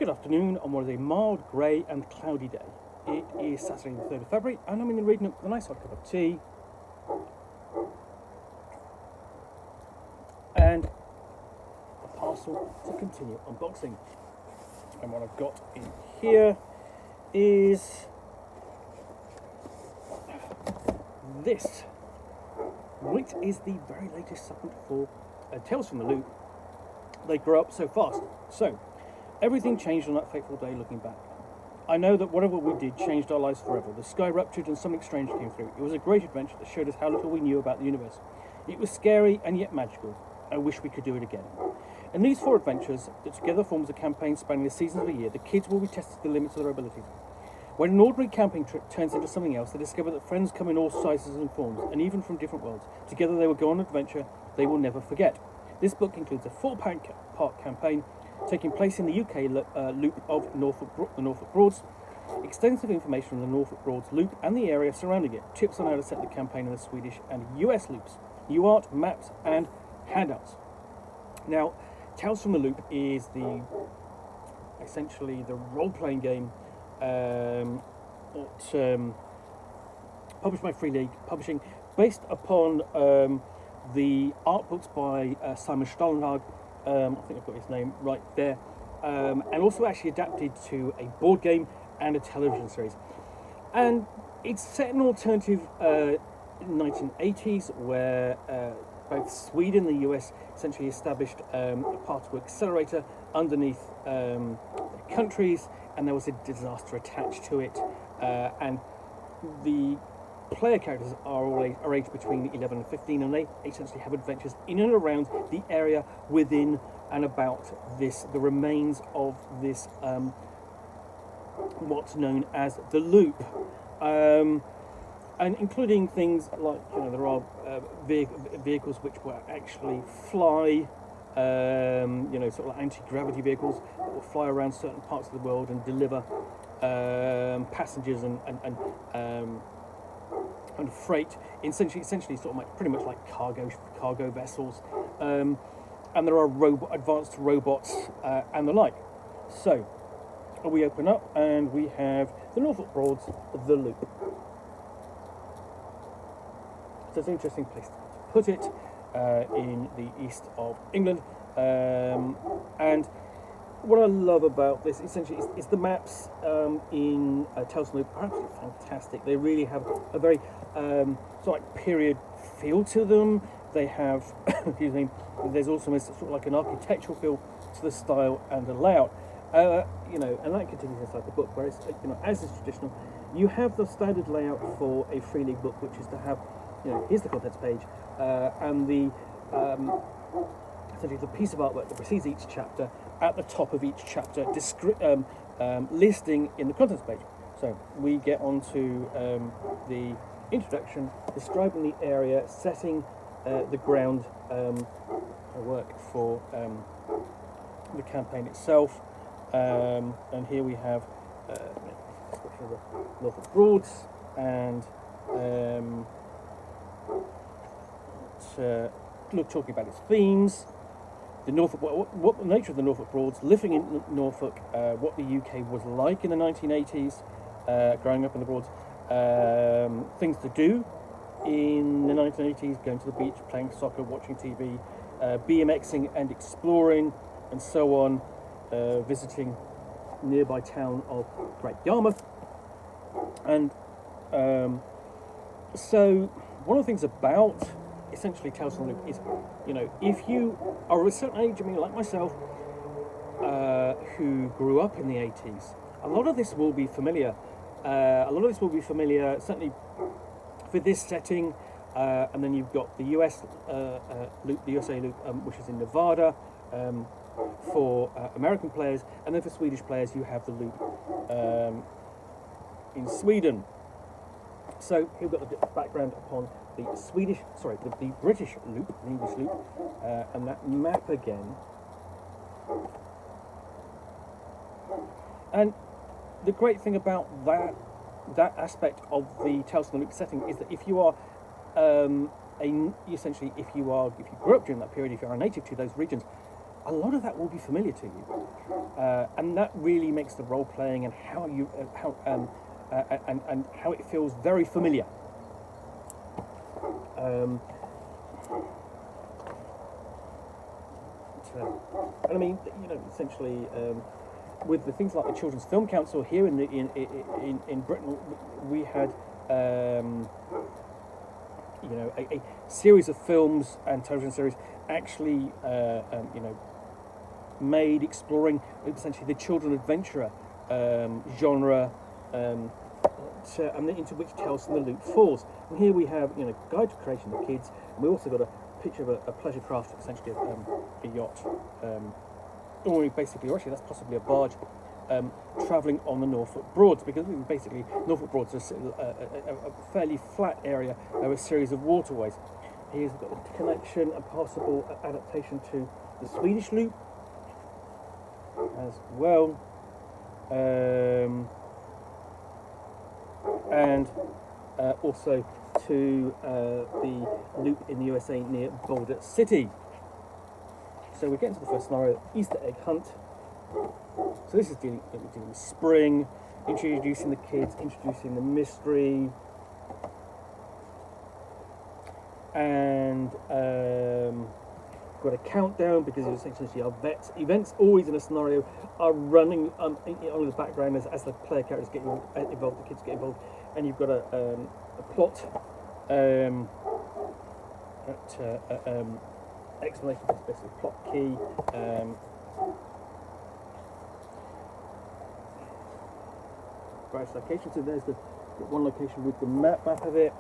Good afternoon on what is a mild, grey and cloudy day. It is Saturday the 3rd of February and I'm in the reading with a nice hot cup of tea and a parcel to continue unboxing. And what I've got in here is this, which is the very latest supplement for Tales from the Loop. They grow up so fast. So, everything changed on that fateful day looking back. I know that whatever we did changed our lives forever. The sky ruptured and something strange came through. It was a great adventure that showed us how little we knew about the universe. It was scary and yet magical. I wish we could do it again. In these 4 adventures, that together forms a campaign spanning the seasons of the year, the kids will be tested to the limits of their abilities. When an ordinary camping trip turns into something else, they discover that friends come in all sizes and forms, and even from different worlds. Together they will go on an adventure they will never forget. This book includes a 4-part campaign taking place in the UK loop of the Norfolk Broads, extensive information on the Norfolk Broads loop and the area surrounding it, tips on how to set the campaign in the Swedish and US loops, new art, maps and handouts. Now, Tales from the Loop is essentially the role-playing game published by Free League Publishing, based upon the art books by Simon Stålenhag. I think I've got his name right there, and also actually adapted to a board game and a television series. And it's set in an alternative 1980s where both Sweden and the US essentially established a particle accelerator underneath countries, and there was a disaster attached to it, and the player characters are aged between 11 and 15, and they essentially have adventures in and around the area within and about the remains of this what's known as the loop, and including things like, there are vehicles which will actually fly, sort of like anti-gravity vehicles that will fly around certain parts of the world and deliver passengers and freight, essentially sort of like pretty much like cargo vessels, and there are advanced robots and the like. So we open up and we have the Norfolk Broads, the loop. So it's an interesting place to put it in the east of England, and what I love about this essentially is the maps in Tales from the Loop are absolutely fantastic. They really have a very sort of like period feel to them. They have, excuse me, there's also sort of like an architectural feel to the style and the layout. And that continues inside the book, whereas, as is traditional, you have the standard layout for a Free League book, which is to have, here's the contents page, and the essentially the piece of artwork that precedes each chapter at the top of each chapter, listing in the contents page. So we get onto the introduction, describing the area, setting the ground work for the campaign itself, and here we have description of the Norfolk Broads and talking about its themes. The Norfolk, what the nature of the Norfolk Broads, living in Norfolk, what the UK was like in the 1980s, growing up in the Broads, things to do in the 1980s, going to the beach, playing soccer, watching TV, BMXing and exploring, and so on, visiting nearby town of Great Yarmouth. And so one of the things about essentially Tales from the Loop is, if you are of a certain age, like myself, who grew up in the 80s, a lot of this will be familiar. Certainly for this setting, and then you've got the US loop, the USA loop, which is in Nevada, for American players, and then for Swedish players, you have the loop in Sweden. So here we've got the background upon the British loop, the English loop, and that map again. And the great thing about that aspect of the Tales from the Loop setting is that if you are if you grew up during that period, if you are a native to those regions, a lot of that will be familiar to you, and that really makes the role playing and how you and how it feels very familiar. And I mean, essentially, with the things like the Children's Film Council here in Britain, we had a series of films and television series actually made exploring essentially the children adventurer genre, and into which Tales from the Loop falls. And here we have Guide to Creation of Kids, and we also got a picture of a pleasure craft, essentially a yacht, or actually that's possibly a barge, travelling on the Norfolk Broads, because basically Norfolk Broads is a fairly flat area of a series of waterways. Here's the connection, a possible adaptation to the Swedish loop as well, and also to the loop in the USA near Boulder City. So we're getting to the first scenario, Easter egg hunt. So this is dealing with spring, introducing the kids, introducing the mystery, and got a countdown because essentially our events always in a scenario are running on the background as the player characters get involved, the kids get involved, and you've got a plot explanation, basically plot key. Various locations. So there's the one location with the map of it,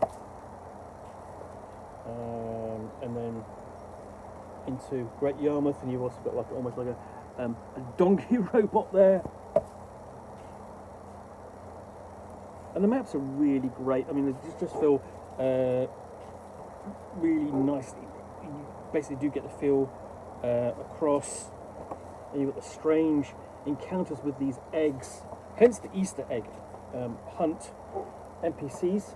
and then into Great Yarmouth, and you've also got almost like a donkey robot there. And the maps are really great. I mean, they just feel really nice. You basically do get the feel across, and you've got the strange encounters with these eggs, hence the Easter egg hunt. NPCs,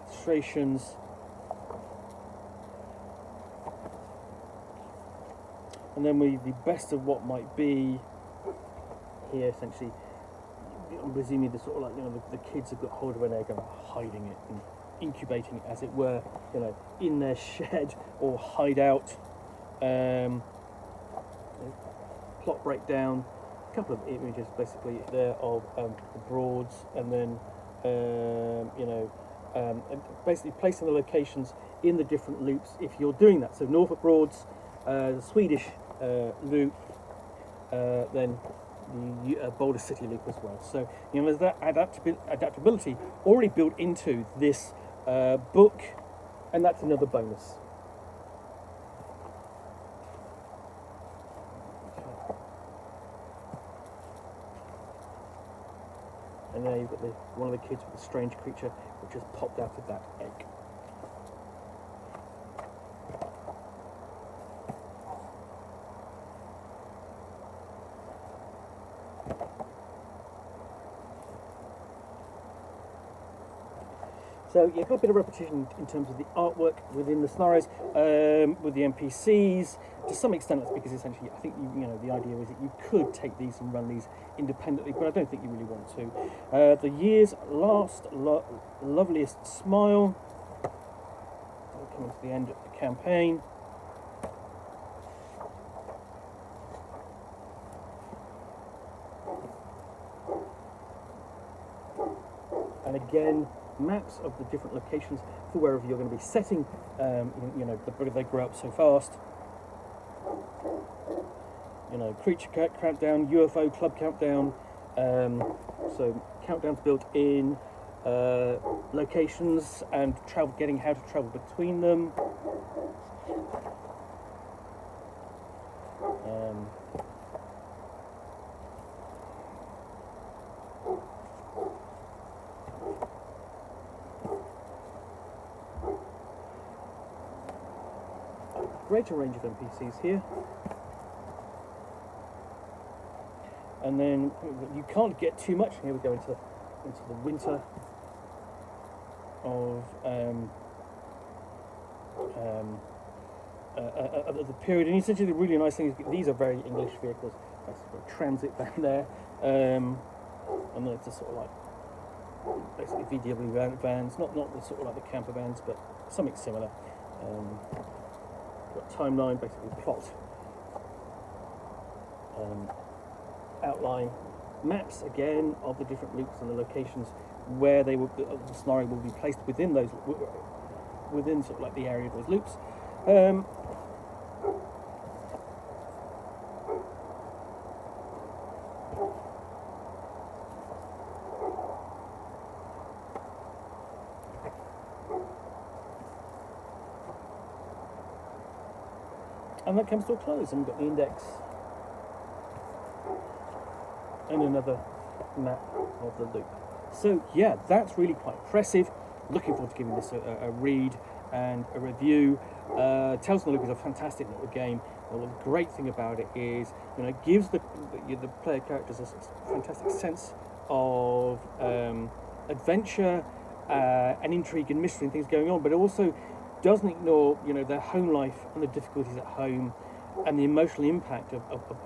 illustrations, and then the best of what might be here. Essentially, I'm presuming the sort of the kids have got hold of an egg and are hiding it and incubating it, as it were, in their shed or hideout. Plot breakdown. A couple of images basically there of the Broads, and then basically placing the locations in the different loops if you're doing that. So Norfolk Broads, the Swedish loop, then the Boulder City loop as well. So there's that adaptability already built into this book, and that's another bonus. And there you've got one of the kids with the strange creature which just popped out of that egg. So you've got a bit of repetition in terms of the artwork within the scenarios, with the NPCs. To some extent, that's because essentially, I think the idea is that you could take these and run these independently, but I don't think you really want to. The year's last loveliest smile. We're coming to the end of the campaign. And again, maps of the different locations for wherever you're going to be setting, they grow up so fast. Creature countdown, UFO club countdown. So countdowns built in, locations and how to travel between them. Greater range of NPCs here, and then you can't get too much. Here we go into the winter of of the period. And essentially, the really nice thing is these are very English vehicles. That's a transit van there, and then it's a sort of like basically VW vans, not the sort of like the camper vans, but something similar. Got timeline, basically plot, outline, maps again of the different loops and the locations where they will, the scenario will be placed within those, within sort of like the area of those loops. And that comes to a close, and we've got the index and another map of the loop. So yeah, that's really quite impressive. Looking forward to giving this a read and a review. Tales from the Loop is a fantastic little game. And the great thing about it is, you know, it gives the player characters a fantastic sense of adventure and intrigue and mystery and things going on, but it also doesn't ignore, you know, their home life and the difficulties at home and the emotional impact of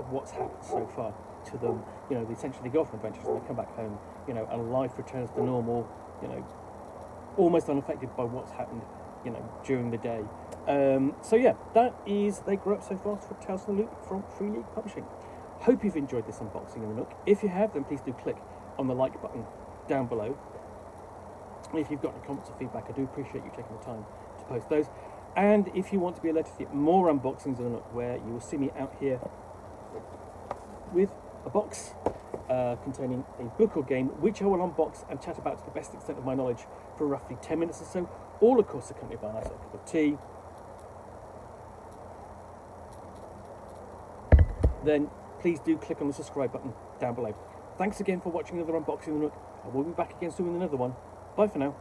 what's happened so far to them. You know, essentially they go off on adventures and they come back home, you know, and life returns to normal, you know, almost unaffected by what's happened, you know, during the day. So yeah, that is They Grow Up So Fast for Tales from the Loop from Free League Publishing. Hope you've enjoyed this unboxing in the Nook. If you have, then please do click on the like button down below. And if you've got any comments or feedback, I do appreciate you taking the time to post those. And if you want to be alerted to get more unboxings in the Nook, where you will see me out here with a box containing a book or game, which I will unbox and chat about to the best extent of my knowledge for roughly 10 minutes or so, all of course accompanied by a nice little cup of tea, then please do click on the subscribe button down below. Thanks again for watching another unboxing of the Nook. I will be back again soon with another one. Bye for now.